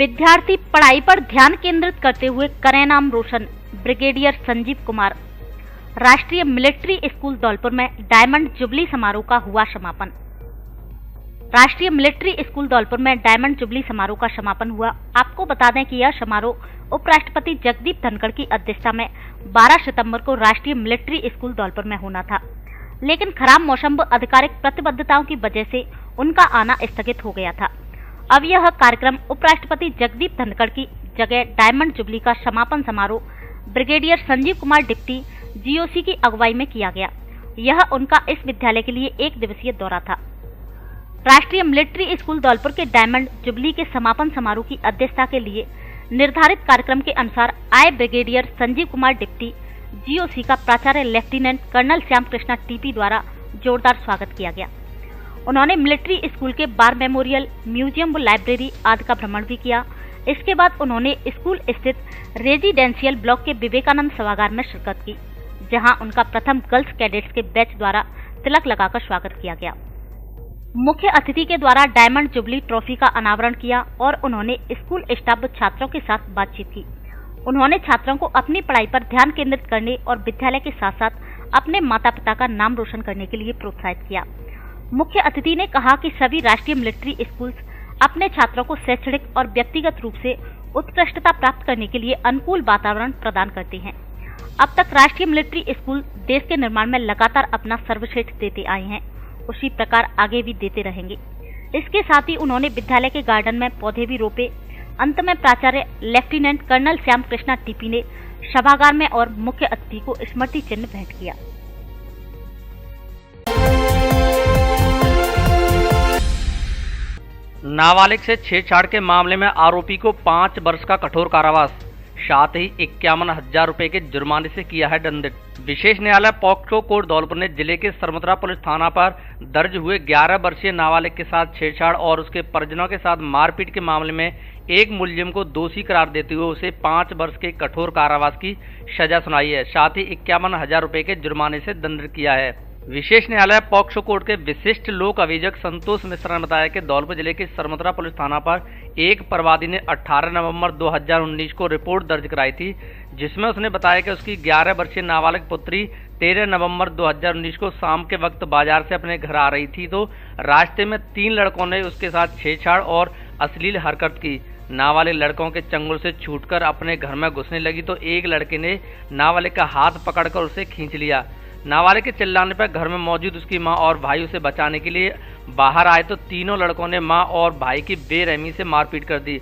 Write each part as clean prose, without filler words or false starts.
विद्यार्थी पढ़ाई पर ध्यान केंद्रित करते हुए करें नाम रोशन। ब्रिगेडियर संजीव कुमार। राष्ट्रीय मिलिट्री स्कूल धौलपुर में डायमंड जुबली समारोह का हुआ समापन। राष्ट्रीय मिलिट्री स्कूल धौलपुर में डायमंड जुबली समारोह का समापन हुआ। आपको बता दें कि यह समारोह उपराष्ट्रपति जगदीप धनखड़ की अध्यक्षता में 12 सितंबर को राष्ट्रीय मिलिट्री स्कूल धौलपुर में होना था, लेकिन खराब मौसम व आधिकारिक प्रतिबद्धताओं की वजह से उनका आना स्थगित हो गया था। अब यह कार्यक्रम उपराष्ट्रपति जगदीप धनखड़ की जगह डायमंड जुबली का समापन समारोह brigadier Sanjeev Kumar deputy GOC की अगुवाई में किया गया। यह उनका इस विद्यालय के लिए 1 दिवसीय दौरा था। राष्ट्रीय मिलिट्री स्कूल धौलपुर के डायमंड जुबली के समापन समारोह की अध्यक्षता के लिए निर्धारित कार्यक्रम के अनुसार आए brigadier Sanjeev Kumar deputy GOC का प्राचार्य lieutenant colonel Shyam Krishna TP द्वारा जोरदार स्वागत किया गया। उन्होंने मिलिट्री स्कूल के बार मेमोरियल, म्यूजियम व लाइब्रेरी आदि का भ्रमण भी किया। इसके बाद उन्होंने स्कूल स्थित रेजिडेंशियल ब्लॉक के विवेकानंद सभागार में शिरकत की, जहां उनका प्रथम गर्ल्स कैडेट्स के बैच द्वारा तिलक लगाकर स्वागत किया गया। मुख्य अतिथि के द्वारा डायमंड जुबली ट्रॉफी का अनावरण किया और उन्होंने स्कूल स्टाफ व छात्रों के साथ बातचीत की। उन्होंने छात्रों को अपनी पढ़ाई पर ध्यान केंद्रित करने और विद्यालय के साथ साथ अपने माता पिता का नाम रोशन करने के लिए प्रोत्साहित किया। मुख्य अतिथि ने कहा कि सभी राष्ट्रीय मिलिट्री स्कूल्स अपने छात्रों को शैक्षणिक और व्यक्तिगत रूप से उत्कृष्टता प्राप्त करने के लिए अनुकूल वातावरण प्रदान करते हैं। अब तक राष्ट्रीय मिलिट्री स्कूल देश के निर्माण में लगातार अपना सर्वश्रेष्ठ देते आए हैं, उसी प्रकार आगे भी देते रहेंगे। इसके साथ ही उन्होंने विद्यालय के गार्डन में पौधे भी रोपे। अंत में प्राचार्य lieutenant colonel Shyam Krishna TP ने सभागार में और मुख्य अतिथि को स्मृति चिन्ह भेंट किया। नाबालिग से छेड़छाड़ के मामले में आरोपी को 5 वर्ष का कठोर कारावास, साथ ही 51,000 रुपए के जुर्माने से किया है दंडित। विशेष न्यायालय पॉक्सो कोर्ट धौलपुर ने जिले के सरमतरा पुलिस थाना पर दर्ज हुए 11 वर्षीय नाबालिग के साथ छेड़छाड़ और उसके परिजनों के साथ मारपीट के मामले में एक मुलजिम को दोषी करार देते हुए उसे 5 वर्ष के कठोर कारावास की सजा सुनाई है, साथ ही 51,000 रुपए के जुर्माने से दंडित किया है। विशेष न्यायालय पॉक्सो कोर्ट के विशिष्ट लोक अभियोजक संतोष मिश्रा ने बताया कि धौलपुर जिले के सरमतरा पुलिस थाना पर एक प्रवादी ने 18 नवंबर 2019 को रिपोर्ट दर्ज कराई थी, जिसमें उसने बताया कि उसकी 11 वर्षीय नाबालिग पुत्री 13 नवंबर 2019 को शाम के वक्त बाजार से अपने घर आ रही थी तो रास्ते में 3 लड़कों ने उसके साथ छेड़छाड़ और अश्लील हरकत की। नाबालिग लड़कों के चंगुल से छूटकर अपने घर में घुसने लगी तो एक लड़के ने नाबालिग का हाथ पकड़कर उसे खींच लिया। नाबालिग के चिल्लाने पर घर में मौजूद उसकी मां और भाई उसे बचाने के लिए बाहर आए तो तीनों लड़कों ने मां और भाई की बेरहमी से मारपीट कर दी।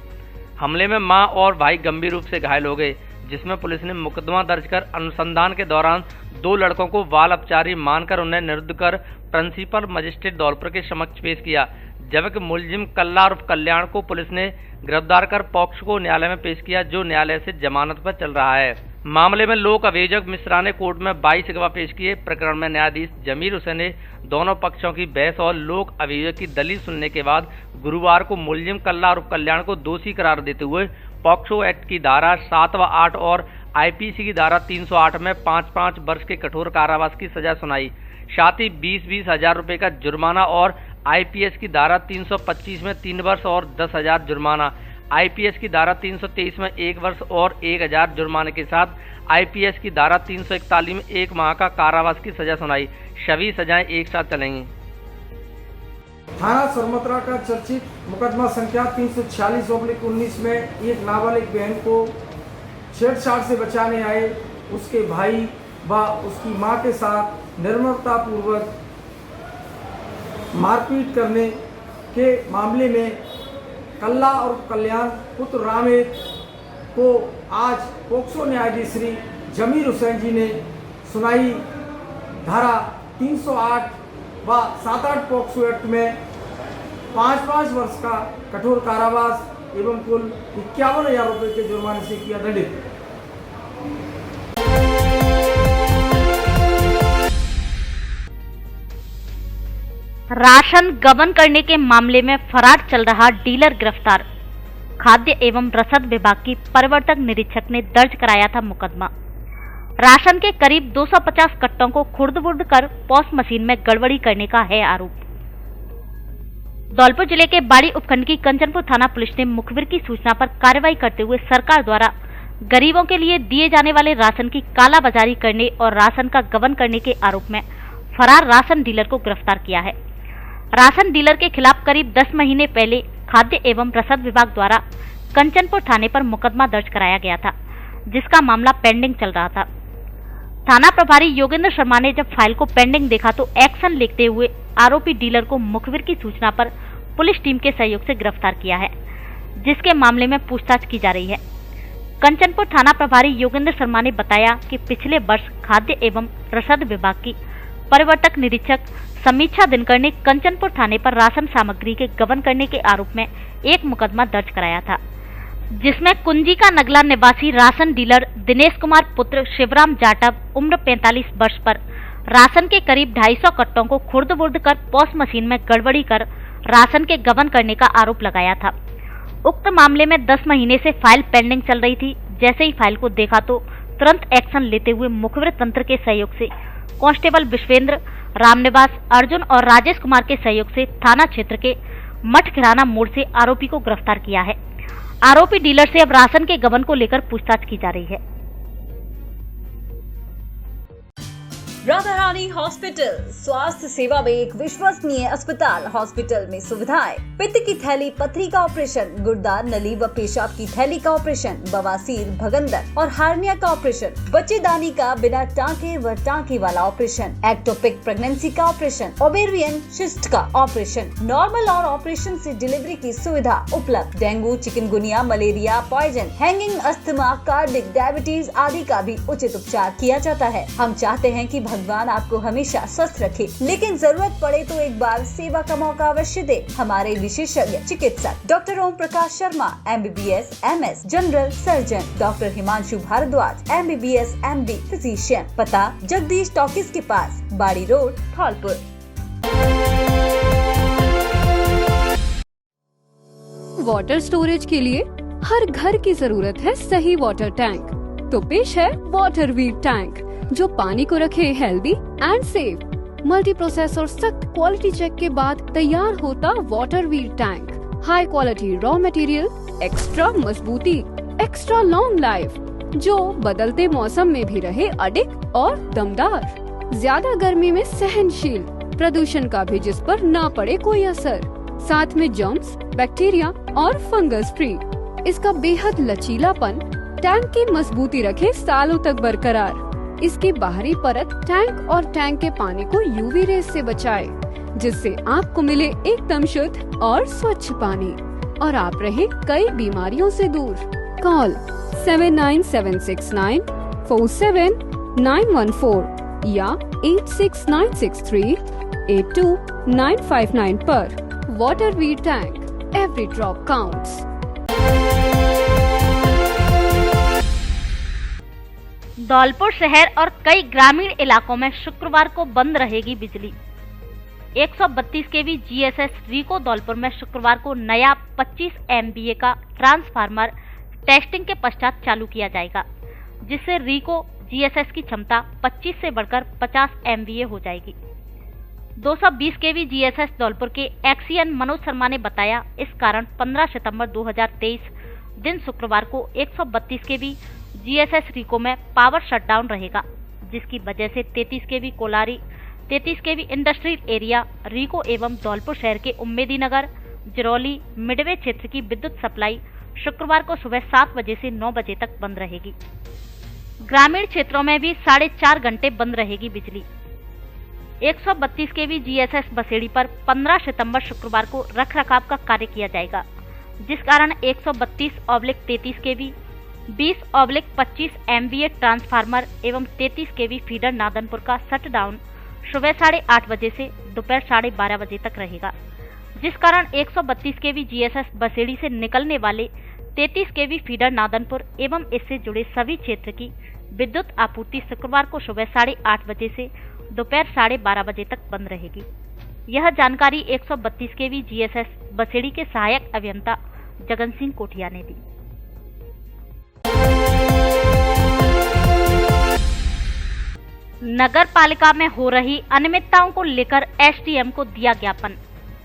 हमले में मां और भाई गंभीर रूप से घायल हो गए, जिसमें पुलिस ने मुकदमा दर्ज कर अनुसंधान के दौरान 2 लड़कों को बाल अपचारी मानकर उन्हें निरुद्ध कर प्रिंसिपल मजिस्ट्रेट धौलपुर के समक्ष पेश किया, जबकि मुलजिम कल्ला उर्फ कल्याण को पुलिस ने गिरफ्तार कर पॉक्सो को न्यायालय में पेश किया, जो न्यायालय से जमानत पर चल रहा है। मामले में लोक अभियोजक मिश्रा ने कोर्ट में 22 गवाह पेश किए। प्रकरण में न्यायाधीश जमीर हुसैन ने दोनों पक्षों की बहस और लोक अभियोजक की दलील सुनने के बाद गुरुवार को मुलजिम कल्ला और कल्याण को दोषी करार देते हुए पॉक्सो एक्ट की धारा 7 व 8 और आईपीसी की धारा 308 में 5-5 वर्ष के कठोर कारावास की सजा सुनाई, साथ ही 20-20 हजार रुपये का जुर्माना और आईपीएस की धारा 325 में 3 वर्ष और 10,000 जुर्माना, आईपीएस की धारा 323 में 1 वर्ष और 1,000 जुर्माने के साथ आईपीएस की धारा 341 में 1 माह का कारावास की सजा सुनाई। सभी सजाएं एक साथ चलेंगी। थाना सरमतरा का चर्चित मुकदमा संख्या 346/19 में एक नाबालिग बहन को छेड़छाड़ से बचाने आए उसके भाई व उसकी मां के साथ निर्ममतापूर्वक मारपीट करने के मामले में कल्ला और कल्याण पुत्र रामेत को आज पॉक्सो न्यायाधीश श्री जमीर हुसैन जी ने सुनाई। धारा 308 व 7-8 पॉक्सो एक्ट में 5-5 वर्ष का कठोर कारावास एवं कुल 51,000 रुपये के जुर्माने से किया दंडित। राशन गबन करने के मामले में फरार चल रहा डीलर गिरफ्तार। खाद्य एवं रसद विभाग की प्रवर्तक निरीक्षक ने दर्ज कराया था मुकदमा। राशन के करीब 250 कट्टों को खुर्द-बुर्द कर पॉस मशीन में गड़बड़ी करने का है आरोप। धौलपुर जिले के बाड़ी उपखंड की कंचनपुर थाना पुलिस ने मुखबिर की सूचना पर कार्रवाई करते हुए सरकार द्वारा गरीबों के लिए दिए जाने वाले राशन की कालाबाजारी करने और राशन का गबन करने के आरोप में फरार राशन डीलर को गिरफ्तार किया है। राशन डीलर के खिलाफ करीब 10 महीने पहले खाद्य एवं रसद विभाग द्वारा कंचनपुर थाने पर मुकदमा दर्ज कराया गया था, जिसका मामला पेंडिंग चल रहा था। थाना प्रभारी योगेंद्र शर्मा ने जब फाइल को पेंडिंग देखा तो एक्शन लेते हुए आरोपी डीलर को मुखबिर की सूचना पर पुलिस टीम के सहयोग से गिरफ्तार किया है, जिसके मामले में पूछताछ की जा रही है। कंचनपुर थाना प्रभारी योगेंद्र शर्मा ने बताया कि पिछले वर्ष खाद्य एवं रसद विभाग की परिवर्तक निरीक्षक समीक्षा दिनकर ने कंचनपुर थाने पर राशन सामग्री के गबन करने के आरोप में एक मुकदमा दर्ज कराया था, जिसमें कुंजी का नगला निवासी राशन डीलर दिनेश कुमार पुत्र शिवराम जाटव उम्र 45 वर्ष पर राशन के करीब 250 कट्टों को खुर्द-बुर्द कर पॉस मशीन में गड़बड़ी कर राशन के गबन करने का आरोप लगाया था। उक्त मामले में 10 महीने से फाइल पेंडिंग चल रही थी। जैसे ही फाइल को देखा तो तुरंत एक्शन लेते हुए मुखबिर तंत्र के सहयोग से कांस्टेबल विश्वेंद्र, रामनिवास, अर्जुन और राजेश कुमार के सहयोग से थाना क्षेत्र के मठखिराना मोड़ से आरोपी को गिरफ्तार किया है। आरोपी डीलर से अब राशन के गबन को लेकर पूछताछ की जा रही है। राधा रानी हॉस्पिटल, स्वास्थ्य सेवा में एक विश्वसनीय अस्पताल। हॉस्पिटल में सुविधाएं: पित्त की थैली, पथरी का ऑपरेशन, गुर्दा, नली व पेशाब की थैली का ऑपरेशन, बवासीर, भगंदर और हार्निया का ऑपरेशन, बच्चेदानी का बिना टांके व टांके वाला ऑपरेशन, एक्टोपिक प्रेगनेंसी का ऑपरेशन, ओवेरियन शिस्ट का ऑपरेशन, नॉर्मल और ऑपरेशन से डिलीवरी की सुविधा उपलब्ध। Dengue, chikungunya, malaria, poison, hanging, asthma, cardiac, diabetes आदि का भी उचित उपचार किया जाता है। हम चाहते हैं कि भगवान आपको हमेशा स्वस्थ रखे, लेकिन जरूरत पड़े तो एक बार सेवा का मौका अवश्य दे। हमारे विशेषज्ञ चिकित्सक doctor Om Prakash Sharma, MBBS, MS, general surgeon, doctor Himanshu Bhardwaj, MBBS, MD, physician. पता जगदीश टॉकीज के पास, बाड़ी रोड, धौलपुर। वाटर स्टोरेज के लिए हर घर की जरूरत है सही वाटर टैंक। तो पेश है वाटर वीट टैंक, जो पानी को रखे healthy and safe. Multi process और सख्त क्वालिटी चेक के बाद तैयार होता water wheat tank. High quality raw material, extra मजबूती, एक्स्ट्रा लॉन्ग लाइफ, जो बदलते मौसम में भी रहे अडिग और दमदार। ज्यादा गर्मी में सहनशील, प्रदूषण का भी जिस पर ना पड़े कोई असर। साथ में जर्म्स, बैक्टीरिया और फंगस फ्री। इसका बेहद लचीलापन टैंक की मजबूती रखे सालों तक बरकरार। इसकी बाहरी परत टैंक और टैंक के पानी को UV रेस से बचाए, जिससे आपको मिले एकदम शुद्ध और स्वच्छ पानी और आप रहे कई बीमारियों से दूर। कॉल 79769 47914 या 86963 82959 पर। Water wheat tank, every drop counts. Dholpur शहर और कई ग्रामीण इलाकों में शुक्रवार को बंद रहेगी बिजली। 132 kV GSS रीको धौलपुर में शुक्रवार को नया 25 MVA का ट्रांसफार्मर टेस्टिंग के पश्चात चालू किया जाएगा, जिससे रीको GSS की क्षमता 25 से बढ़कर 50 MVA हो जाएगी। 220 kV GSS धौलपुर के एक्सीएन मनोज शर्मा ने बताया, इस कारण 15 सितंबर 2023 दिन शुक्रवार को 132 kV GSS रीको में पावर शटडाउन रहेगा, जिसकी वजह से 33 kV कोलारी, 33 kV इंडस्ट्रियल एरिया, रीको एवं धौलपुर शहर के उम्मेदी नगर, जिरौली, मिडवे क्षेत्र की विद्युत सप्लाई शुक्रवार को सुबह 7 बजे से 9 बजे तक बंद रहेगी। ग्रामीण क्षेत्रों में भी 4.5 घंटे बंद रहेगी बिजली। 132 kV GSS बसेड़ी पर 15 सितंबर शुक्रवार को रखरखाव का कार्य किया जाएगा, जिस कारण 132/33 kV 20/25 MVA ट्रांसफार्मर एवं 33 kV फीडर नादनपुर का शटडाउन सुबह 8:30 बजे से दोपहर 12:30 बजे तक रहेगा, जिस कारण 132 kV GSS बसेड़ी से निकलने वाले 33 kV फीडर नादनपुर एवं इससे जुड़े सभी क्षेत्र की विद्युत आपूर्ति शुक्रवार को सुबह 8:30 बजे से दोपहर 12:30 बजे तक बंद रहेगी। यह जानकारी 132 kV GSS बसेड़ी के सहायक अभियंता जगन सिंह कोठिया ने दी। नगर पालिका में हो रही अनियमितताओं को लेकर SDM को दिया ज्ञापन।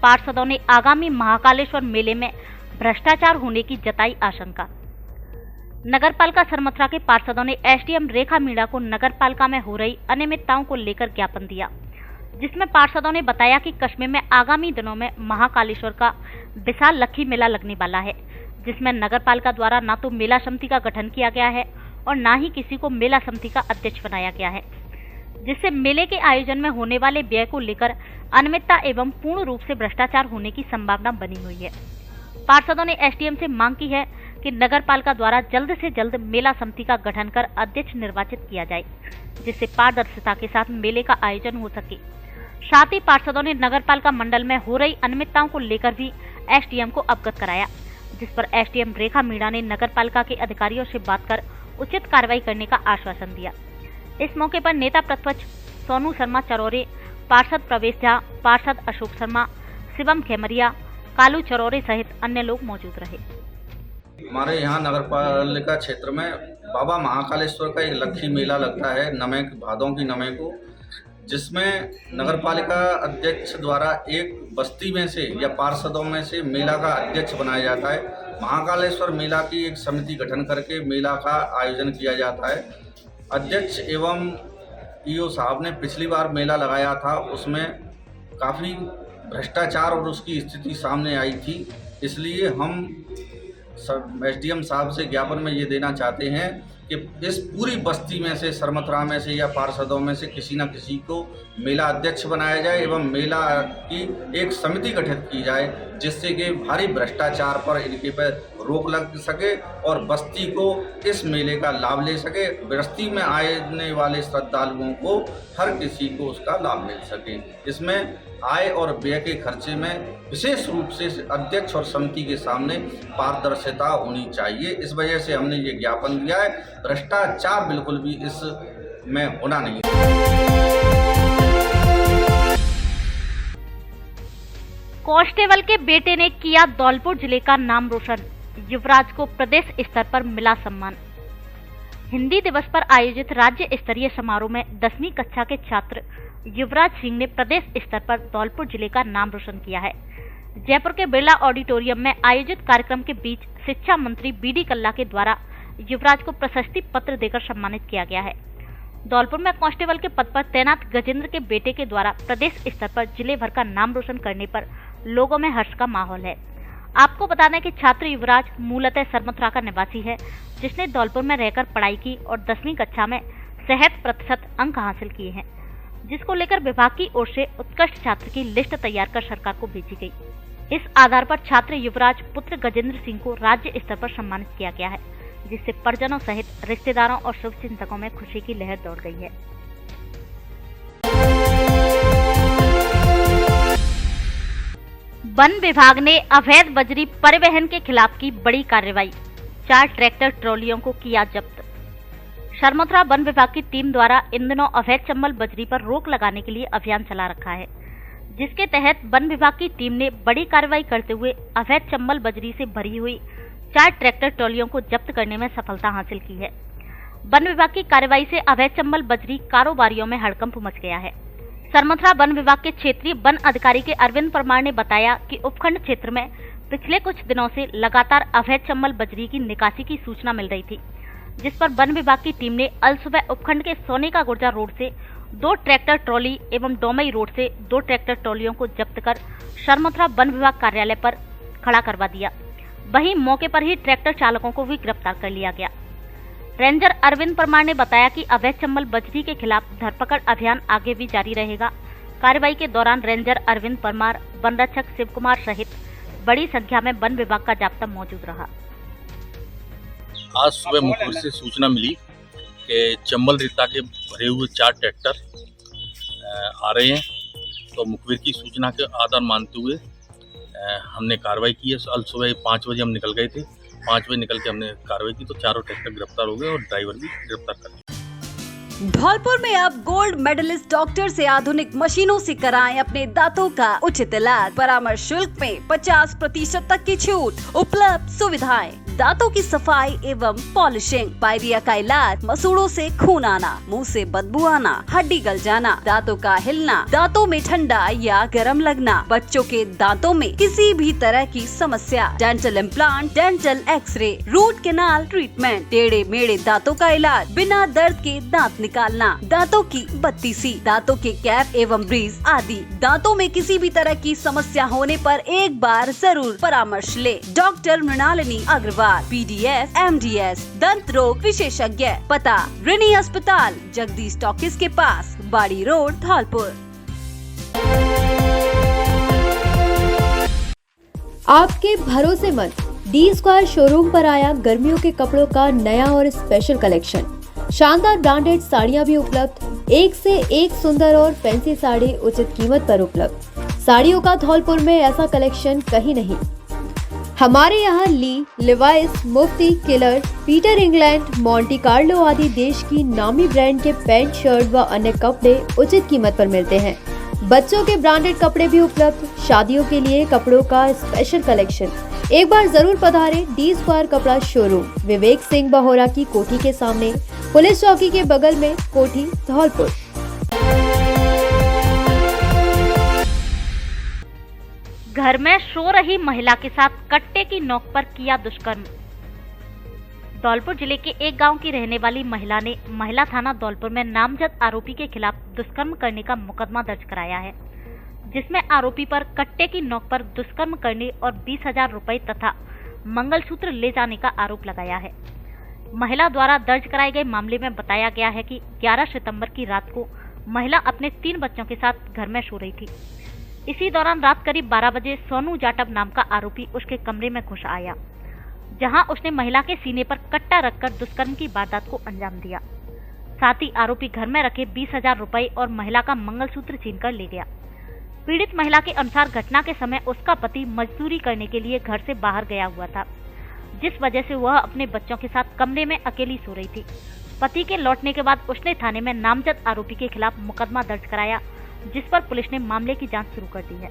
पार्षदों ने आगामी महाकालेश्वर मेले में भ्रष्टाचार होने की जताई आशंका। नगरपालिका सरमथुरा के पार्षदों ने एसडीएम रेखा मीणा को नगरपालिका में हो रही अनियमितताओं को लेकर ज्ञापन दिया, जिसमें पार्षदों ने बताया कि कस्बे में आगामी दिनों में महाकालेश्वर का विशाल लक्खी मेला लगने वाला है, जिसमें नगरपालिका द्वारा न तो मेला समिति का गठन किया गया है और न ही किसी को मेला समिति का अध्यक्ष बनाया गया है, जिससे मेले के आयोजन में होने वाले व्यय को लेकर अनियमितता एवं पूर्ण रूप से भ्रष्टाचार होने की संभावना बनी हुई है। पार्षदों ने एसडीएम से मांग की है कि नगरपालिका द्वारा जल्द से जल्द मेला समिति का गठन कर अध्यक्ष निर्वाचित किया जाए, जिससे पारदर्शिता के साथ मेले का आयोजन हो सके। साथ ही पार्षदों ने नगरपालिका मंडल में हो रही अनियमितताओं को लेकर भी एसडीएम को अवगत कराया, जिस पर एसडीएम रेखा मीणा ने नगरपालिका के अधिकारियों से बात कर उचित कार्रवाई करने का आश्वासन दिया। इस मौके पर नेता प्रतिपक्ष सोनू शर्मा चरौरे, पार्षद प्रवेश झा, पार्षद अशोक शर्मा, शिवम खेमरिया, कालू चरौरे सहित अन्य लोग मौजूद रहे। हमारे यहाँ नगरपालिका क्षेत्र में बाबा महाकालेश्वर का एक लक्खी मेला लगता है भादों की नवे को, जिसमें नगरपालिका अध्यक्ष द्वारा एक बस्ती में से या पार्षदों में से मेला का अध्यक्ष बनाया जाता है। महाकालेश्वर मेला की एक समिति गठन करके मेला का आयोजन किया जाता है। अध्यक्ष एवं ईओ साहब ने पिछली बार मेला लगाया था, उसमें काफ़ी भ्रष्टाचार और उसकी स्थिति सामने आई थी। इसलिए हम एसडीएम साहब से ज्ञापन में ये देना चाहते हैं कि इस पूरी बस्ती में से, सरमथुरा में से या पार्षदों में से किसी न किसी को मेला अध्यक्ष बनाया जाए एवं मेला की एक समिति गठित की जाए, जिससे कि भारी भ्रष्टाचार पर इनके पर रोक लग सके और बस्ती को इस मेले का लाभ ले सके। बस्ती में आने वाले श्रद्धालुओं को हर किसी को उसका लाभ मिल सके। इसमें आय और व्यय के खर्चे में विशेष रूप से अध्यक्ष और समिति के सामने पारदर्शिता होनी चाहिए। इस वजह से हमने ये ज्ञापन दिया है। भ्रष्टाचार बिल्कुल भी इसमें होना नहीं है। कांस्टेबल के बेटे ने किया धौलपुर जिले का नाम रोशन, युवराज को प्रदेश स्तर पर मिला सम्मान। हिंदी दिवस पर आयोजित राज्य स्तरीय समारोह में 10वीं कक्षा के छात्र युवराज सिंह ने प्रदेश स्तर पर धौलपुर जिले का नाम रोशन किया है। जयपुर के बिरला ऑडिटोरियम में आयोजित कार्यक्रम के बीच शिक्षा मंत्री बीडी कल्ला के द्वारा युवराज को प्रशस्ति पत्र देकर सम्मानित किया गया है। धौलपुर में कांस्टेबल के पद पर तैनात गजेंद्र के बेटे के द्वारा प्रदेश स्तर पर जिले भर का नाम रोशन करने पर लोगों में हर्ष का माहौल है। आपको बता दें कि छात्र युवराज मूलतः सरमथुरा का निवासी है, जिसने धौलपुर में रहकर पढ़ाई की और 10वीं कक्षा में 67% अंक हासिल किए हैं, जिसको लेकर विभाग की ओर से उत्कृष्ट छात्र की लिस्ट तैयार कर सरकार को भेजी गई। इस आधार पर छात्र युवराज पुत्र गजेंद्र सिंह को राज्य स्तर पर सम्मानित किया गया है, जिससे परिजनों सहित रिश्तेदारों और शुभचिंतकों में खुशी की लहर दौड़ गई है। वन विभाग ने अवैध बजरी परिवहन के खिलाफ की बड़ी कार्रवाई, 4 ट्रैक्टर ट्रॉलियों को किया जब्त। सरमथुरा वन विभाग की टीम द्वारा इन दिनों अवैध चंबल बजरी पर रोक लगाने के लिए अभियान चला रखा है, जिसके तहत वन विभाग की टीम ने बड़ी कार्रवाई करते हुए अवैध चंबल बजरी से भरी हुई 4 ट्रैक्टर ट्रॉलियों को जब्त करने में सफलता हासिल की है। वन विभाग की कार्रवाई से अवैध चंबल बजरी कारोबारियों में हड़कंप मच गया है। सरमथुरा वन विभाग के क्षेत्रीय वन अधिकारी के अरविंद परमार ने बताया कि उपखंड क्षेत्र में पिछले कुछ दिनों से लगातार अवैध चंबल बजरी की निकासी की सूचना मिल रही थी, जिस पर वन विभाग की टीम ने अल सुबह उपखंड के सोने का गुर्जा रोड से 2 ट्रैक्टर ट्रॉली एवं डोमई रोड से 2 ट्रैक्टर ट्रॉलियों को जब्त कर सरमथुरा वन विभाग कार्यालय पर खड़ा करवा दिया। वहीं मौके पर ही ट्रैक्टर चालकों को भी गिरफ्तार कर लिया गया। रेंजर अरविंद परमार ने बताया कि अवैध चंबल बजरी के खिलाफ धरपकड़ अभियान आगे भी जारी रहेगा। कार्रवाई के दौरान रेंजर अरविंद परमार, वन रक्षक शिव कुमार सहित बड़ी संख्या में वन विभाग का जाब्ता मौजूद रहा। आज सुबह मुखबिर से सूचना मिली कि चंबल रेता के भरे हुए 4 ट्रैक्टर आ रहे हैं, तो मुखबिर की सूचना के आधार मानते हुए हमने कार्रवाई की है। कल सुबह 5 बजे हम निकल गए थे, 5 बजे निकल के हमने कार्रवाई की तो 4 ट्रैक्टर गिरफ्तार हो गए और ड्राइवर भी गिरफ्तार कर लिया। धौलपुर में अब गोल्ड मेडलिस्ट डॉक्टर से आधुनिक मशीनों से कराएं अपने दांतों का उचित इलाज। परामर्श शुल्क में 50% तक की छूट, उपलब्ध सुविधाएं। दांतों की सफाई एवं पॉलिशिंग, पायरिया का इलाज, मसूड़ों से खून आना, मुंह से बदबू आना, हड्डी गल जाना, दांतों का हिलना, दांतों में ठंडा या गर्म लगना, बच्चों के दांतों में किसी भी तरह की समस्या, dental implant, dental X ray, root canal treatment, टेढ़े मेढ़े दांतों का इलाज, बिना दर्द के दांत निकालना, दांतों की बत्तीसी, दांतों के कैप एवं ब्रीज आदि। दांतों में किसी भी तरह की समस्या होने पर एक बार जरूर परामर्श ले। Doctor Mrinalini Agarwal, PDS, MDS, दंत रोग विशेषज्ञ। पता रिनी अस्पताल, जगदीश टॉकीज के पास, बाड़ी रोड, धौलपुर। आपके भरोसेमंद D² शोरूम पर आया गर्मियों के कपड़ों का नया और स्पेशल कलेक्शन। शानदार ब्रांडेड साड़ियां भी उपलब्ध, एक से एक सुंदर और फैंसी साड़ी उचित कीमत पर उपलब्ध। साड़ियों का धौलपुर में ऐसा कलेक्शन कहीं नहीं। हमारे यहाँ Lee, Levi's, Mufti, Killer, Peter England, Monte Carlo आदि देश की नामी ब्रांड के पैंट, शर्ट व अन्य कपड़े उचित कीमत पर मिलते हैं। बच्चों के ब्रांडेड कपड़े भी उपलब्ध। शादियों के लिए कपड़ों का स्पेशल कलेक्शन। एक बार जरूर पधारें D² कपड़ा शोरूम, विवेक सिंह बहोरा की कोठी के सामने, पुलिस चौकी के बगल में, कोठी, धौलपुर। घर में सो रही महिला के साथ कट्टे की नोक पर किया दुष्कर्म। धौलपुर जिले के एक गांव की रहने वाली महिला ने महिला थाना धौलपुर में नामजद आरोपी के खिलाफ दुष्कर्म करने का मुकदमा दर्ज कराया है, जिसमें आरोपी पर कट्टे की नोक पर दुष्कर्म करने और 20,000 रुपए तथा मंगलसूत्र ले जाने का आरोप लगाया है। महिला द्वारा दर्ज कराए गए मामले में बताया गया है कि 11 सितंबर की रात को महिला अपने 3 बच्चों के साथ घर में सो रही थी। इसी दौरान रात करीब 12 बजे सोनू जाटव नाम का आरोपी उसके कमरे में घुस आया, जहां उसने महिला के सीने पर कट्टा रखकर दुष्कर्म की वारदात को अंजाम दिया। साथ ही आरोपी घर में रखे 20,000 रुपए और महिला का मंगलसूत्र छीनकर ले गया। पीड़ित महिला के अनुसार घटना के समय उसका पति मजदूरी करने के लिए घर से बाहर गया हुआ था, जिस वजह से वह अपने बच्चों के साथ कमरे में अकेली सो रही थी। पति के लौटने के बाद उसने थाने में नामजद आरोपी के खिलाफ मुकदमा दर्ज कराया, जिस पर पुलिस ने मामले की जांच शुरू कर दी है।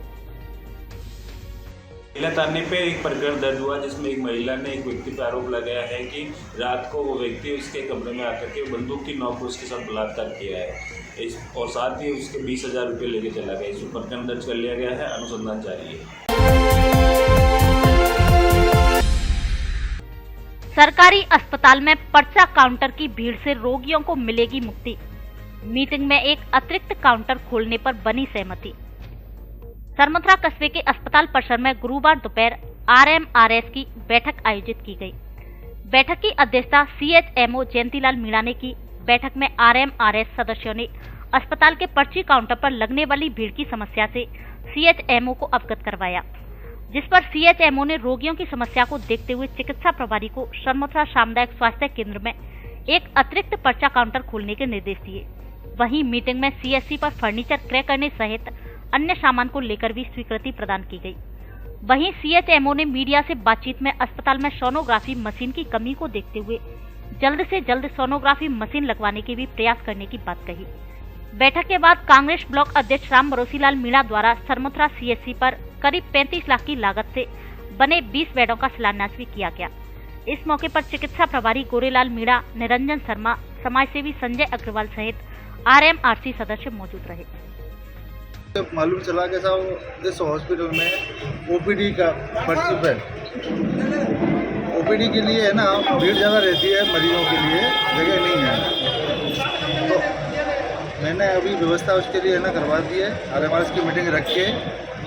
महिला थाने पे एक प्रकरण दर्ज हुआ, जिसमें एक महिला ने एक व्यक्ति पर आरोप लगाया है कि रात को वो व्यक्ति उसके कमरे में आकर के बंदूक की नोक पर उसके साथ बलात्कार किया है और साथ ही उसके 20,000 रुपये लेके चला गया। इस प्रकरण दर्ज कर लिया गया है, अनुसंधान जारी है। सरकारी अस्पताल में पर्चा काउंटर की भीड़ से रोगियों को मिलेगी मुक्ति। मीटिंग में एक अतिरिक्त काउंटर खोलने पर बनी सहमति। सरमथुरा कस्बे के अस्पताल परिसर में गुरुवार दोपहर RMRS की बैठक आयोजित की गई। बैठक की अध्यक्षता CHMO जयंतीलाल मीणा ने की। बैठक में RMRS सदस्यों ने अस्पताल के पर्ची काउंटर पर लगने वाली भीड़ की समस्या से CHMO को अवगत करवाया, जिस पर CHMO ने रोगियों की समस्या को देखते हुए चिकित्सा प्रभारी को सरमथुरा सामुदायिक स्वास्थ्य केंद्र में एक अतिरिक्त पर्चा काउंटर खोलने के निर्देश दिए। वहीं मीटिंग में CSC पर फर्नीचर क्रय करने सहित अन्य सामान को लेकर भी स्वीकृति प्रदान की गई। वहीं CHMO ने मीडिया से बातचीत में अस्पताल में सोनोग्राफी मशीन की कमी को देखते हुए जल्द से जल्द सोनोग्राफी मशीन लगवाने की भी प्रयास करने की बात कही। बैठक के बाद कांग्रेस ब्लॉक अध्यक्ष राम भरोसीलाल मीणा द्वारा सरमथुरा CSC पर करीब 35 लाख की लागत से बने 20 बेडों का शिलान्यास भी किया गया। इस मौके पर चिकित्सा प्रभारी गोरेलाल मीणा, निरंजन शर्मा, समाजसेवी संजय अग्रवाल सहित RMRC सदस्य मौजूद रहे। मालूम चला कि साहब इस हॉस्पिटल में OPD का पर्ची पे OPD के लिए है ना भीड़ ज़्यादा रहती है, मरीजों के लिए जगह नहीं है, तो मैंने अभी व्यवस्था उसके लिए है ना करवा दी है। RMRS की मीटिंग रख के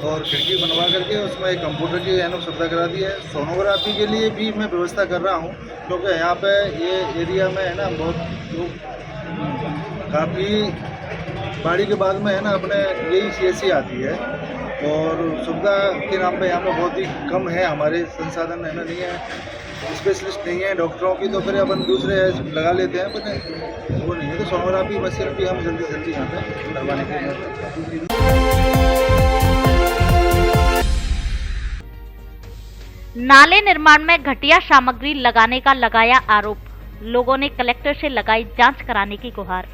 और खिड़की बनवा करके उसमें एक कंप्यूटर की है ना सुविधा करा दी है। सोनोग्राफी के लिए भी मैं व्यवस्था कर रहा हूँ, क्योंकि यहाँ पे ये एरिया में है ना बहुत लोग काफ़ी बाड़ी के बाद में है ना अपने यही CSC आती है और सुविधा के नाम पे यहाँ पे बहुत ही कम है, हमारे संसाधन है ना नहीं है, स्पेशलिस्ट नहीं है डॉक्टरों की, तो फिर अपन दूसरे लगा लेते हैं, पर वो नहीं है। तो सोनोग्राफी मशीन भी हम जल्दी जल्दी यहाँ पे करवाने के लिए। नाले निर्माण में घटिया सामग्री लगाने का लगाया आरोप, लोगों ने कलेक्टर से लगाई जांच कराने की गुहार।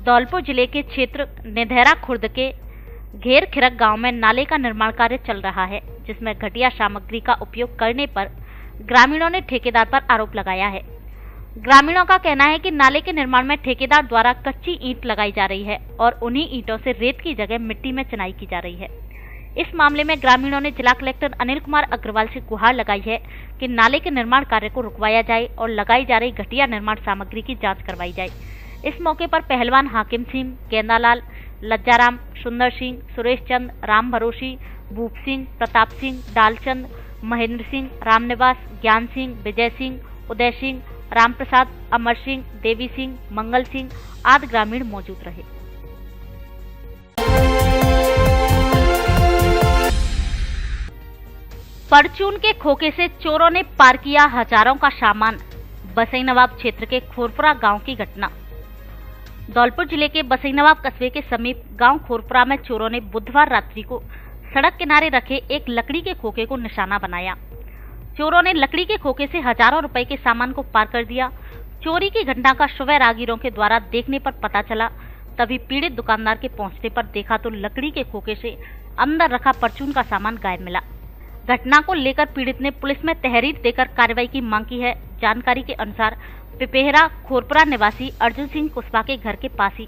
धौलपुर जिले के क्षेत्र निधेरा खुर्द के घेर खिरक गांव में नाले का निर्माण कार्य चल रहा है, जिसमें घटिया सामग्री का उपयोग करने पर ग्रामीणों ने ठेकेदार पर आरोप लगाया है। ग्रामीणों का कहना है कि नाले के निर्माण में ठेकेदार द्वारा कच्ची ईंट लगाई जा रही है और उन्हीं ईंटों से रेत की जगह मिट्टी में चिनाई की जा रही है। इस मामले में ग्रामीणों ने जिला कलेक्टर अनिल कुमार अग्रवाल से गुहार लगाई है कि नाले के निर्माण कार्य को रुकवाया जाए और लगाई जा रही घटिया निर्माण सामग्री की जांच करवाई जाए। इस मौके पर पहलवान हाकिम सिंह, गेंदालाल, लज्जाराम, सुंदर सिंह, सुरेश चंद, राम भरोसी, भूप सिंह, प्रताप सिंह, डालचंद, महेंद्र सिंह, रामनिवास, ज्ञान सिंह, विजय सिंह, उदय सिंह, राम प्रसाद, अमर सिंह, देवी सिंह, मंगल सिंह आदि ग्रामीण मौजूद रहे। परचून के खोखे से चोरों ने पार किया हजारों का सामान। बसई नवाब क्षेत्र के खोरपुरा गांव की घटना। धौलपुर जिले के बसई नवाब कस्बे के समीप गांव खोरपुरा में चोरों ने बुधवार रात्रि को सड़क किनारे रखे एक लकड़ी के खोखे को निशाना बनाया। चोरों ने लकड़ी के खोखे से हजारों रुपए के सामान को पार कर दिया। चोरी की घटना का सुबह राहगीरों के द्वारा देखने पर पता चला। तभी पीड़ित दुकानदार के पहुंचने पर देखा तो लकड़ी के खोखे से अंदर रखा परचून का सामान गायब मिला। घटना को लेकर पीड़ित ने पुलिस में तहरीर देकर कार्रवाई की मांग की है। जानकारी के अनुसार पिपेहरा खोरपुरा निवासी अर्जुन सिंह कुशवाहा के घर के पास ही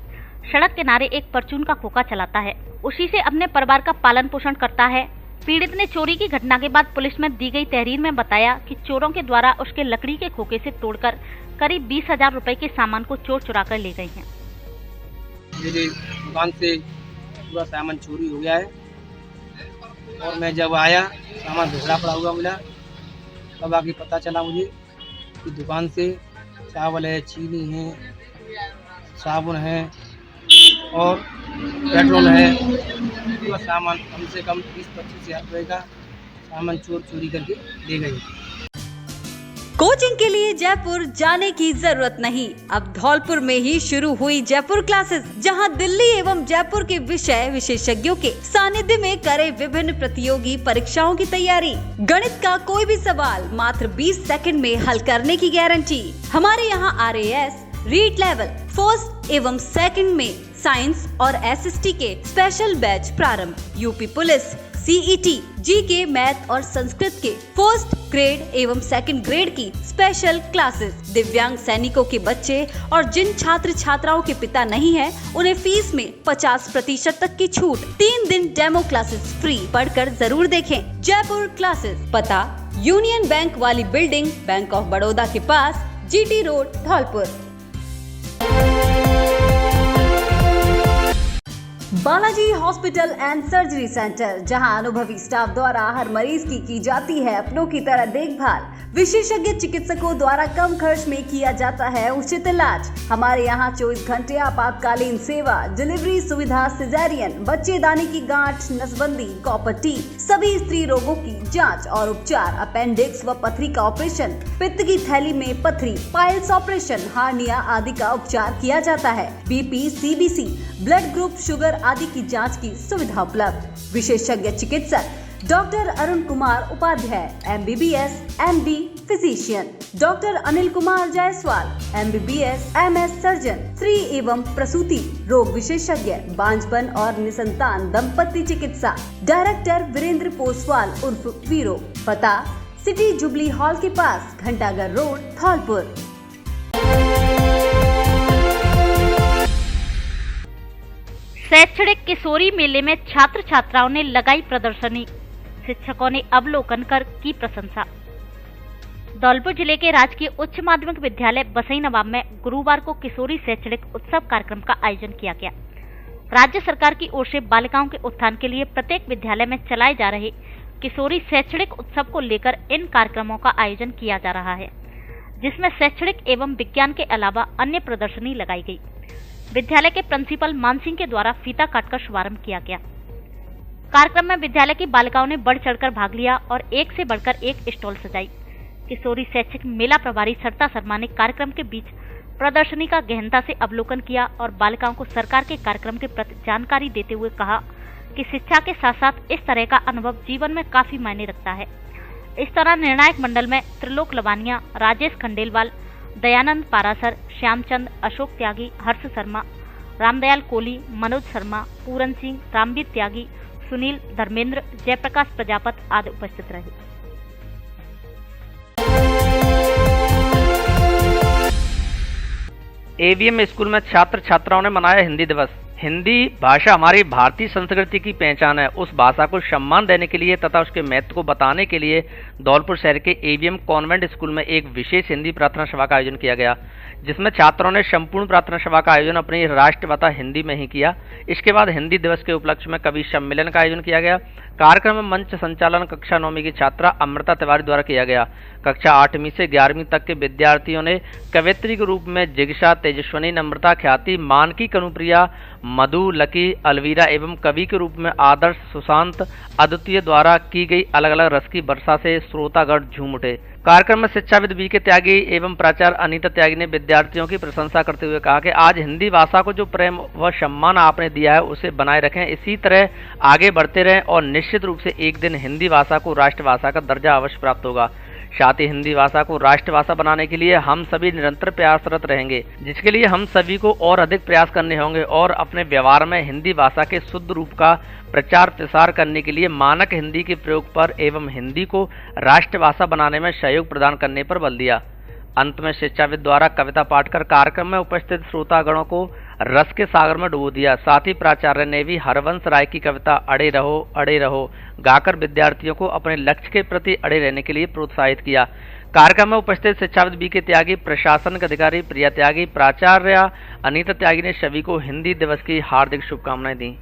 सड़क किनारे एक परचून का खोखा चलाता है। उसी से अपने परिवार का पालन पोषण करता है। पीड़ित ने चोरी की घटना के बाद पुलिस में दी गई तहरीर में बताया कि चोरों के द्वारा उसके लकड़ी के खोखे से तोड़कर करीब 20,000 रुपए के सामान को चोर चुरा कर ले गए हैं। मेरी दुकान से पूरा सामान चोरी हो गया है और मैं जब आया सामान बिखरा पड़ा हुआ मिला। तब आगे पता चला मुझे कि दुकान से चावल है, चीनी है, साबुन है और पेट्रोल है। पूरा सामान कम से कम 20-25 हज़ार रुपये का सामान चोरी करके ले गए। कोचिंग के लिए जयपुर जाने की जरूरत नहीं। अब धौलपुर में ही शुरू हुई जयपुर क्लासेस, जहां दिल्ली एवं जयपुर के विषय विशेषज्ञों के सानिध्य में करे विभिन्न प्रतियोगी परीक्षाओं की तैयारी। गणित का कोई भी सवाल मात्र 20 सेकंड में हल करने की गारंटी। हमारे यहाँ RAS, रीड लेवल फर्स्ट एवं सेकंड में साइंस और SST के स्पेशल बैच प्रारंभ। UP police, CET, GK, math और संस्कृत के फर्स्ट ग्रेड एवं सेकंड ग्रेड की स्पेशल क्लासेस। दिव्यांग सैनिकों के बच्चे और जिन छात्र छात्राओं के पिता नहीं है, उन्हें फीस में 50% तक की छूट। 3 दिन डेमो क्लासेस फ्री। पढ़कर जरूर देखें। जयपुर क्लासेस, पता यूनियन बैंक वाली बिल्डिंग, बैंक ऑफ बड़ौदा के पास, GT road, Dholpur. Balaji hospital and surgery centre, जहां अनुभवी स्टाफ द्वारा हर मरीज की जाती है अपनों की तरह देखभाल। विशेषज्ञ चिकित्सकों द्वारा कम खर्च में किया जाता है उचित इलाज। हमारे यहाँ 24 घंटे आपातकालीन सेवा, डिलीवरी सुविधा, सिजेरियन, बच्चेदानी की गांठ, नसबंदी, कॉपर टी, सभी स्त्री रोगों की जांच और उपचार, अपेंडिक्स व पथरी का ऑपरेशन, पित्त की थैली में पथरी, पाइल्स ऑपरेशन, हार्निया आदि का उपचार किया जाता है। BP, CBC, blood group, sugar आदि की जांच की सुविधा उपलब्ध। विशेषज्ञ चिकित्सक doctor Arun Kumar Upadhyay, MBBS, MD physician. Doctor Anil Kumar Jaiswal, MBBS, MS surgeon, स्त्री एवं प्रसूति रोग विशेषज्ञ, बांझपन और निसंतान दंपति चिकित्सा। डायरेक्टर वीरेंद्र पोसवाल उर्फ वीरो। पता सिटी जुबली हॉल के पास, घंटाघर रोड, धौलपुर। शैक्षणिक किशोरी मेले में छात्र छात्राओं ने लगाई प्रदर्शनी। शिक्षकों ने अवलोकन कर की प्रशंसा। धौलपुर जिले के राजकीय उच्च माध्यमिक विद्यालय बसई नवाब में गुरुवार को किशोरी शैक्षणिक उत्सव कार्यक्रम का आयोजन किया गया। राज्य सरकार की ओर से बालिकाओं के उत्थान के लिए प्रत्येक विद्यालय में चलाए जा रहे किशोरी शैक्षणिक उत्सव को लेकर इन कार्यक्रमों का आयोजन किया जा रहा है, जिसमें शैक्षणिक एवं विज्ञान के अलावा अन्य प्रदर्शनी लगाई गई। विद्यालय के प्रिंसिपल मान सिंह के द्वारा फीता काटकर शुभारंभ किया गया। कार्यक्रम में विद्यालय की बालिकाओं ने बढ़ चढ़कर भाग लिया और एक से बढ़कर एक स्टॉल सजाई। किशोरी शैक्षिक मेला प्रभारी सरिता शर्मा ने कार्यक्रम के बीच प्रदर्शनी का गहनता से अवलोकन किया और बालिकाओं को सरकार के कार्यक्रम के प्रति जानकारी देते हुए कहा कि शिक्षा के साथ साथ इस तरह का अनुभव जीवन में काफी मायने रखता है। इस तरह निर्णायक मंडल में त्रिलोक लवानिया, राजेश खंडेलवाल, दयानंद पारासर, श्यामचंद, अशोक त्यागी, हर्ष शर्मा, रामदयाल कोहली, मनोज शर्मा, पूरन सिंह, रामवीर त्यागी, सुनील, धर्मेंद्र, जयप्रकाश प्रजापत आदि उपस्थित रहे। एवीएम स्कूल में छात्र छात्राओं ने मनाया हिंदी दिवस। हिंदी भाषा हमारी भारतीय संस्कृति की पहचान है। उस भाषा को सम्मान देने के लिए तथा उसके महत्व को बताने के लिए धौलपुर शहर के एवीएम कॉन्वेंट स्कूल में एक विशेष हिंदी प्रार्थना सभा का आयोजन किया गया, जिसमें छात्रों ने संपूर्ण प्रार्थना सभा का आयोजन अपनी राष्ट्रभाषा हिंदी में ही किया। इसके बाद हिंदी दिवस के उपलक्ष्य में कवि सम्मेलन का आयोजन किया गया। कार्यक्रम में मंच संचालन कक्षा 9वीं की छात्रा अमृता तिवारी द्वारा किया गया। कक्षा 8वीं से 11वीं तक के विद्यार्थियों ने कवित्री के रूप में जिगिशा, तेजस्वनी, नम्रता, ख्याति, मानकी, कनुप्रिया, मधु, लकी, अलवीरा एवं कवि के रूप में आदर्श, सुशांत, अद्वितीय द्वारा की गई अलग अलग रस की वर्षा से श्रोतागण झूम उठे। कार्यक्रम में शिक्षाविद बी के त्यागी एवं प्राचार्य अनीता त्यागी ने विद्यार्थियों की प्रशंसा करते हुए कहा कि आज हिंदी भाषा को जो प्रेम व सम्मान आपने दिया है उसे बनाए रखें, इसी तरह आगे बढ़ते रहें और निश्चित रूप से एक दिन हिंदी भाषा को राष्ट्रभाषा का दर्जा अवश्य प्राप्त होगा। साथ ही हिंदी भाषा को राष्ट्रभाषा बनाने के लिए हम सभी निरंतर प्रयासरत रहेंगे, जिसके लिए हम सभी को और अधिक प्रयास करने होंगे और अपने व्यवहार में हिंदी भाषा के शुद्ध रूप का प्रचार प्रसार करने के लिए मानक हिंदी के प्रयोग पर एवं हिंदी को राष्ट्रभाषा बनाने में सहयोग प्रदान करने पर बल दिया। अंत में शिक्षाविद द्वारा कविता पाठ कर कार्यक्रम में उपस्थित श्रोतागणों को रस के सागर में डुबो दिया। साथ ही प्राचार्य ने भी हरवंश राय की कविता अड़े रहो गाकर विद्यार्थियों को अपने लक्ष्य के प्रति अड़े रहने के लिए प्रोत्साहित किया। कार्यक्रम में उपस्थित शिक्षाविद बी के त्यागी, प्रशासनिक अधिकारी प्रिया त्यागी, प्राचार्य अनीता त्यागी ने सभी को हिंदी दिवस की हार्दिक शुभकामनाएं दी।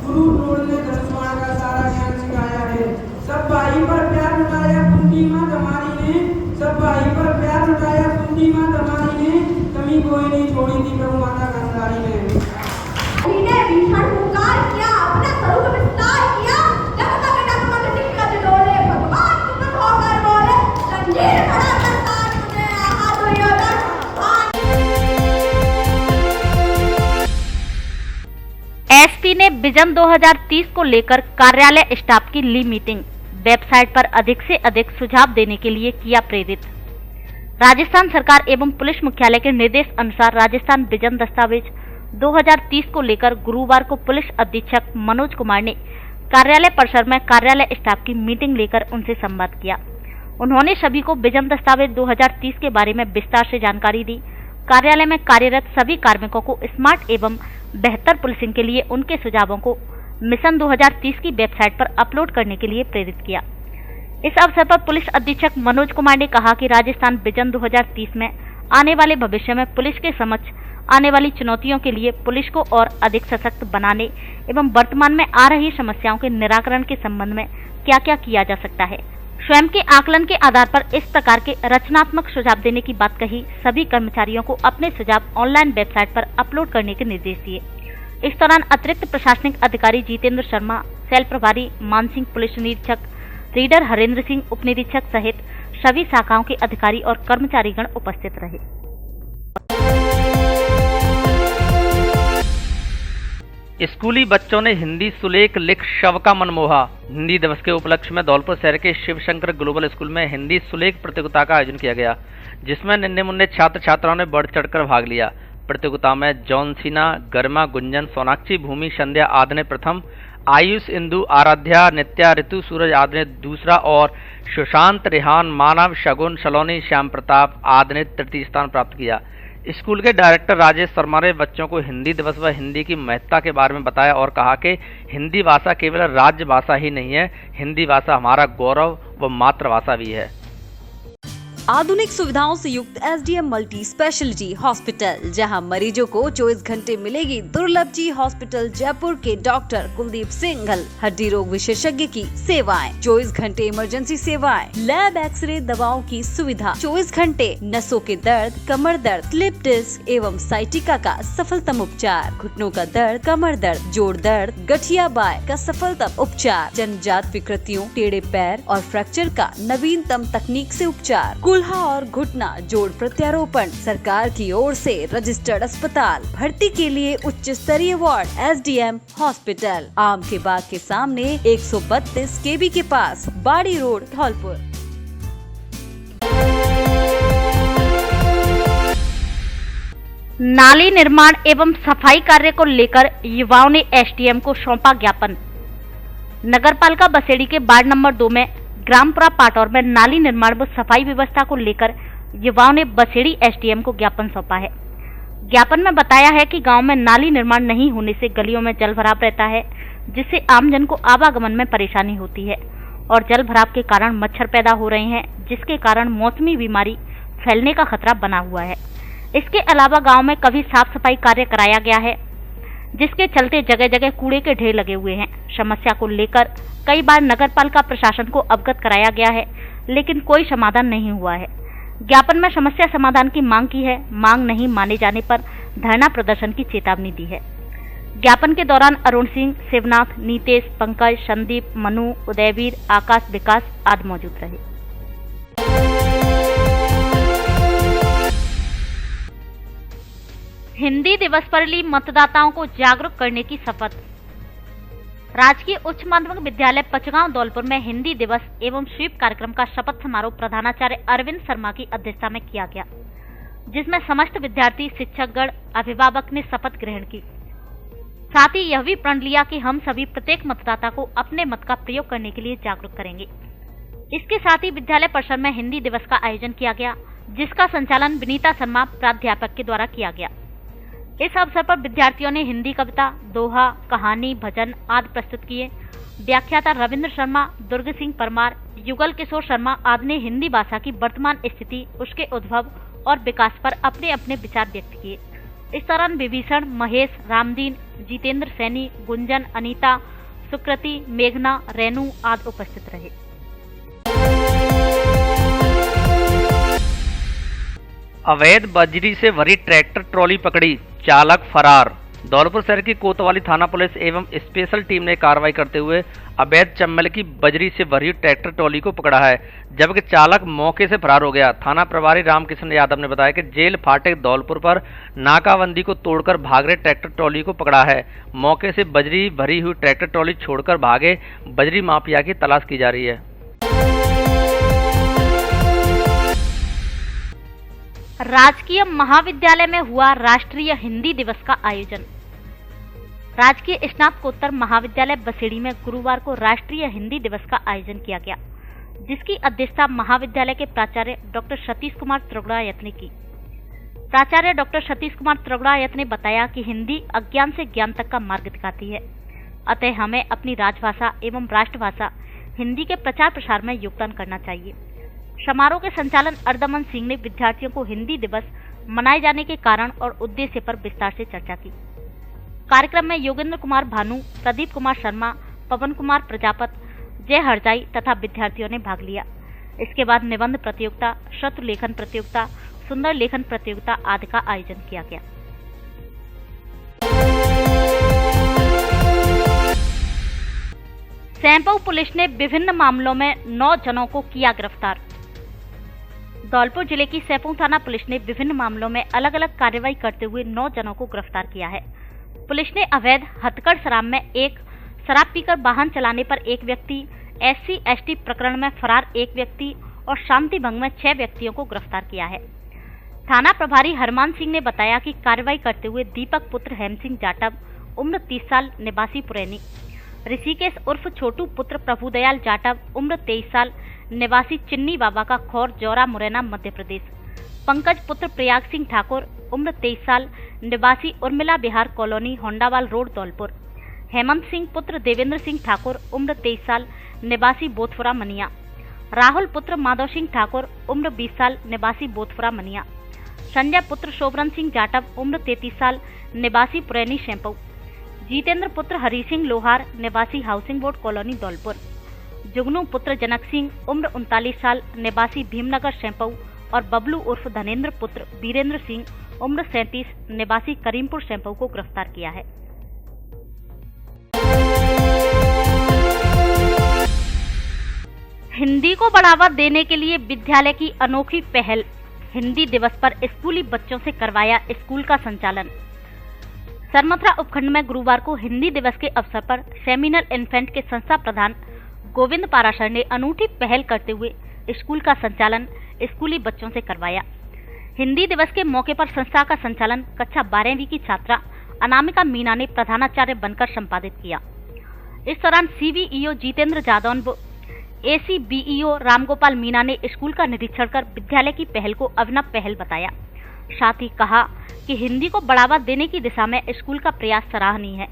गुरु द्रोण ने दसवां का सारा ज्ञान सिखाया है। सब भाई पर प्यार लुटाया कुंती मां दमारी ने, सब भाई पर प्यार लुटाया कुंती मां दमारी ने, कमी कोई नहीं छोड़ी थी प्रभु माता कंधारी ने। ने भीषण पुकार किया, अपना स्वरूप विस्तार किया, जगत का डगमग दिक्कत डोले, भगवान सुखद होकर बोले, रंगीन खड़ा करता तुझे आहा दुर्योधन। एसपी ने विजन 2030 को लेकर कार्यालय स्टाफ की ली मीटिंग, वेबसाइट पर अधिक से अधिक सुझाव देने के लिए किया प्रेरित। राजस्थान सरकार एवं पुलिस मुख्यालय के निर्देश अनुसार राजस्थान विजन दस्तावेज 2030 को लेकर गुरुवार को पुलिस अधीक्षक मनोज कुमार ने कार्यालय परिसर में कार्यालय स्टाफ की मीटिंग लेकर उनसे संवाद किया। उन्होंने सभी को विजन दस्तावेज 2030 के बारे में विस्तार से जानकारी दी। कार्यालय में कार्यरत सभी कार्मिकों को स्मार्ट एवं बेहतर पुलिसिंग के लिए उनके सुझावों को मिशन 2030 की वेबसाइट पर अपलोड करने के लिए प्रेरित किया। इस अवसर पर पुलिस अधीक्षक मनोज कुमार ने कहा कि राजस्थान विजन 2030 में आने वाले भविष्य में पुलिस के समक्ष आने वाली चुनौतियों के लिए पुलिस को और अधिक सशक्त बनाने एवं वर्तमान में आ रही समस्याओं के निराकरण के संबंध में क्या क्या किया जा सकता है। स्वयं के आकलन के आधार पर इस प्रकार के रचनात्मक सुझाव देने की बात कही। सभी कर्मचारियों को अपने सुझाव ऑनलाइन वेबसाइट पर अपलोड करने के निर्देश दिए। इस दौरान अतिरिक्त प्रशासनिक अधिकारी जितेंद्र शर्मा, सेल प्रभारी मानसिंह, पुलिस निरीक्षक रीडर हरेंद्र सिंह, उप निरीक्षक सहित सभी शाखाओं के अधिकारी और कर्मचारीगण उपस्थित रहे। स्कूली बच्चों ने हिंदी सुलेख लिख शव का मनमोहा। हिंदी दिवस के उपलक्ष्य में धौलपुर शहर के शिव शंकर ग्लोबल स्कूल में हिंदी सुलेख प्रतियोगिता का आयोजन किया गया, जिसमें नन्हे मुन्ने छात्र छात्राओं ने बढ़ चढ़कर भाग लिया। प्रतियोगिता में जॉन सीना, गरिमा, गुंजन, सोनाक्षी, भूमि, संध्या आदि ने प्रथम, आयुष, इंदु, आराध्या, नित्या, ऋतु, सूरज आदि ने दूसरा और सुशांत, रेहान, मानव, शगुन, सलोनी, श्याम प्रताप आदि ने तृतीय स्थान प्राप्त किया। स्कूल के डायरेक्टर राजेश शर्मा ने बच्चों को हिंदी दिवस व हिंदी की महत्ता के बारे में बताया और कहा कि हिंदी भाषा केवल राज्य भाषा ही नहीं है, हिंदी भाषा हमारा गौरव व मातृभाषा भी है। आधुनिक सुविधाओं से युक्त एसडीएम मल्टी स्पेशलिटी हॉस्पिटल, जहां मरीजों को 24 घंटे मिलेगी दुर्लभ जी हॉस्पिटल जयपुर के डॉक्टर कुलदीप सिंघल, हड्डी रोग विशेषज्ञ की सेवाएं, 24 घंटे इमरजेंसी सेवाएं, लैब, एक्सरे, दवाओं की सुविधा, 24 घंटे नसों के दर्द, कमर दर्द, स्लिप डिस्क एवं साइटिका का सफलतम उपचार, घुटनों का दर्द, कमर दर्द, जोड़ दर्द, गठिया बाय का सफलतम उपचार, जन्मजात विकृतियों, टेढ़े पैर और फ्रैक्चर का नवीनतम तकनीक से उपचार, कुल्हा और घुटना जोड़ प्रत्यारोपण, सरकार की ओर से रजिस्टर्ड अस्पताल, भर्ती के लिए उच्च स्तरीय वार्ड, एसडीएम हॉस्पिटल, आम के बाग के सामने 132 केबी के पास, बाड़ी रोड, धौलपुर। नाली निर्माण एवं सफाई कार्य को लेकर युवाओं ने एसडीएम को सौंपा ज्ञापन। नगरपालिका बसेड़ी के वार्ड नंबर 2 में ग्रामपुरा पाटौर में नाली निर्माण व सफाई व्यवस्था को लेकर युवाओं ने बसेड़ी एसडीएम को ज्ञापन सौंपा है। ज्ञापन में बताया है कि गांव में नाली निर्माण नहीं होने से गलियों में जल भराव रहता है, जिससे आमजन को आवागमन में परेशानी होती है और जल भराव के कारण मच्छर पैदा हो रहे हैं, जिसके कारण मौसमी बीमारी फैलने का खतरा बना हुआ है। इसके अलावा गांव में कभी साफ सफाई कार्य कराया गया है, जिसके चलते जगह जगह कूड़े के ढेर लगे हुए हैं। समस्या को लेकर कई बार नगरपालिका प्रशासन को अवगत कराया गया है, लेकिन कोई समाधान नहीं हुआ है। ज्ञापन में समस्या समाधान की मांग की है। मांग नहीं माने जाने पर धरना प्रदर्शन की चेतावनी दी है। ज्ञापन के दौरान अरुण सिंह, शिवनाथ, नीतेश, पंकज, संदीप, मनु, उदयवीर, आकाश, विकास आदि मौजूद रहे। हिंदी दिवस पर ली मतदाताओं को जागरूक करने की शपथ। राजकीय उच्च माध्यमिक विद्यालय पचगांव दौलपुर में हिंदी दिवस एवं स्वीप कार्यक्रम का शपथ समारोह प्रधानाचार्य अरविंद शर्मा की अध्यक्षता में किया गया, जिसमें समस्त विद्यार्थी, शिक्षकगण, अभिभावक ने शपथ ग्रहण की। साथ ही यह भी प्रण लिया कि हम सभी प्रत्येक मतदाता को अपने मत का प्रयोग करने के लिए जागरूक करेंगे। इसके साथ ही विद्यालय परिसर में हिंदी दिवस का आयोजन किया गया, जिसका संचालन विनीता शर्मा प्राध्यापक के द्वारा किया गया। इस अवसर पर विद्यार्थियों ने हिंदी कविता, दोहा, कहानी, भजन आदि प्रस्तुत किए। व्याख्याता रविंद्र शर्मा, दुर्ग सिंह परमार, युगल किशोर शर्मा आदि ने हिंदी भाषा की वर्तमान स्थिति, उसके उद्भव और विकास पर अपने अपने विचार व्यक्त किए। इस दौरान विभीषण, महेश, रामदीन, जितेंद्र सैनी, गुंजन, अनीता, सुकृति, मेघना, रेनू आदि उपस्थित रहे। अवैध बजरी से भरी ट्रैक्टर ट्रॉली पकड़ी, चालक फरार। दौलपुर शहर की कोतवाली थाना पुलिस एवं स्पेशल टीम ने कार्रवाई करते हुए अवैध चम्बल की बजरी से भरी ट्रैक्टर ट्रॉली को पकड़ा है, जबकि चालक मौके से फरार हो गया। थाना प्रभारी रामकिशन यादव ने बताया कि जेल फाटक दौलपुर पर नाकाबंदी को तोड़कर भाग रहे ट्रैक्टर ट्रॉली को पकड़ा है। मौके से बजरी भरी हुई ट्रैक्टर ट्रॉली छोड़कर भागे बजरी माफिया की तलाश की जा रही है। राजकीय महाविद्यालय में हुआ राष्ट्रीय हिंदी दिवस का आयोजन। राजकीय स्नातकोत्तर महाविद्यालय बसेड़ी में गुरुवार को राष्ट्रीय हिंदी दिवस का आयोजन किया गया, जिसकी अध्यक्षता महाविद्यालय के प्राचार्य डॉक्टर सतीश कुमार त्रिगुणायत ने की। प्राचार्य डॉक्टर सतीश कुमार त्रिगुणायत ने बताया कि हिंदी अज्ञान से ज्ञान तक का मार्ग दिखाती है, अतः हमें अपनी राजभाषा एवं राष्ट्रभाषा हिंदी के प्रचार प्रसार में योगदान करना चाहिए। समारोह के संचालन अर्दमन सिंह ने विद्यार्थियों को हिंदी दिवस मनाए जाने के कारण और उद्देश्य पर विस्तार से चर्चा की। कार्यक्रम में योगेंद्र कुमार भानु, प्रदीप कुमार शर्मा, पवन कुमार प्रजापत, जय हरजाई तथा विद्यार्थियों ने भाग लिया। इसके बाद निबंध प्रतियोगिता, शत्रु लेखन प्रतियोगिता, सुंदर लेखन प्रतियोगिता आदि का आयोजन किया गया। सैंपऊ पुलिस ने विभिन्न मामलों में 9 जनों को किया गिरफ्तार। दौलपुर जिले की सैंपऊ थाना पुलिस ने विभिन्न मामलों में अलग अलग कार्रवाई करते हुए 9 जनों को गिरफ्तार किया है। पुलिस ने अवैध हथकड़ शराब में 1, शराब पीकर वाहन चलाने पर 1 व्यक्ति, SC/ST प्रकरण में फरार 1 व्यक्ति और शांति भंग में 6 व्यक्तियों को गिरफ्तार किया है। थाना प्रभारी हरमान सिंह ने बताया कि कार्रवाई करते हुए दीपक पुत्र हेम सिंह जाटव, उम्र 30 साल, निवासी पुरैनी, ऋषिकेश उर्फ छोटू पुत्र प्रभुदयाल जाटव, उम्र 23 साल, निवासी चिन्नी बाबा का खौर, जौरा, मुरैना, मध्य प्रदेश, पंकज पुत्र प्रयाग सिंह ठाकुर, उम्र 23 साल, निवासी उर्मिला बिहार कॉलोनी, होंडावाल रोड, दौलपुर, हेमंत सिंह पुत्र देवेंद्र सिंह ठाकुर, उम्र 23 साल, निवासी बोथपुरा, मनिया, राहुल पुत्र माधव सिंह ठाकुर, उम्र 20 साल, निवासी बोथपुरा, मनिया, संजय पुत्र शोभरन सिंह जाटव, उम्र 33 साल, निवासी पुरैनी, सैंपऊ, जितेंद्र पुत्र हरि सिंह लोहार, निवासी हाउसिंग बोर्ड कॉलोनी, दौलपुर, जुगनू पुत्र जनक सिंह, उम्र 39 साल, निवासी भीमनगर, सैंपऊ और बबलू उर्फ धनेन्द्र पुत्र वीरेंद्र सिंह, उम्र 37, निवासी करीमपुर, सैंपऊ को गिरफ्तार किया है। हिंदी को बढ़ावा देने के लिए विद्यालय की अनोखी पहल, हिंदी दिवस पर स्कूली बच्चों से करवाया स्कूल का संचालन। सरमथरा उपखंड में गुरुवार को हिंदी दिवस के अवसर पर सेमिनल इन्फेंट के संस्था प्रधान गोविंद पाराशर ने अनूठी पहल करते हुए स्कूल का संचालन स्कूली बच्चों से करवाया। हिंदी दिवस के मौके पर संस्था का संचालन कक्षा 12वीं की छात्रा अनामिका मीना ने प्रधानाचार्य बनकर संपादित किया। इस दौरान CBEO जितेंद्र जादव, ACBEO रामगोपाल मीना ने स्कूल का निरीक्षण कर विद्यालय की पहल को अभिनव पहल बताया। साथ ही कहा कि हिंदी को बढ़ावा देने की दिशा में स्कूल का प्रयास सराहनीय है।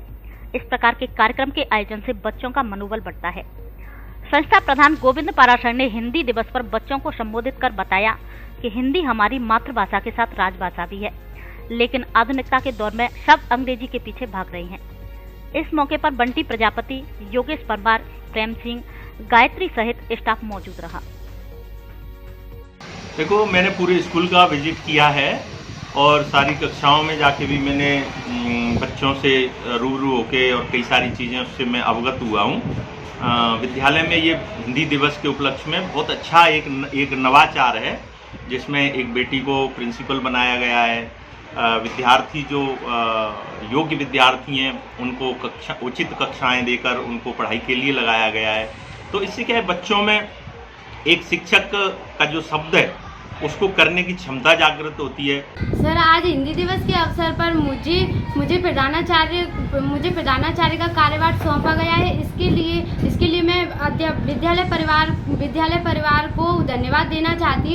इस प्रकार के कार्यक्रम के आयोजन से बच्चों का मनोबल बढ़ता है। संस्था प्रधान गोविंद पाराशर ने हिंदी दिवस पर बच्चों को संबोधित कर बताया कि हिंदी हमारी मातृभाषा के साथ राजभाषा भी है, लेकिन आधुनिकता के दौर में सब अंग्रेजी के पीछे भाग रही हैं। इस मौके पर बंटी प्रजापति, योगेश परमार, प्रेम सिंह, गायत्री सहित स्टाफ मौजूद रहा। देखो, मैंने पूरे स्कूल का विजिट किया है और सारी कक्षाओं में जाके भी मैंने बच्चों से रूबरू होके और कई सारी चीज़ें उससे मैं अवगत हुआ हूँ। विद्यालय में ये हिंदी दिवस के उपलक्ष्य में बहुत अच्छा एक नवाचार है, जिसमें एक बेटी को प्रिंसिपल बनाया गया है। विद्यार्थी जो योग्य विद्यार्थी हैं उनको उचित कक्षाएं देकर उनको पढ़ाई के लिए लगाया गया है। तो इससे क्या है, बच्चों में एक शिक्षक का जो शब्द है उसको करने की क्षमता जागृत होती है। सर, आज हिंदी दिवस के अवसर पर मुझे प्रधानाचार्य का कार्यभार सौंपा गया है। इसके लिए मैं विद्यालय परिवार को धन्यवाद देना चाहती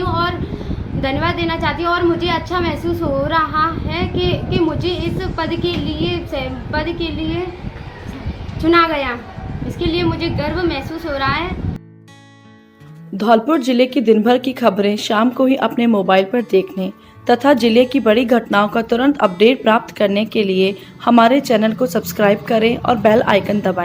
हूँ और मुझे अच्छा महसूस हो रहा है कि मुझे इस पद के लिए चुना गया। इसके लिए मुझे गर्व महसूस हो रहा है। धौलपुर जिले की दिन भर की खबरें शाम को ही अपने मोबाइल पर देखने तथा जिले की बड़ी घटनाओं का तुरंत अपडेट प्राप्त करने के लिए हमारे चैनल को सब्सक्राइब करें और बेल आइकन दबाएं।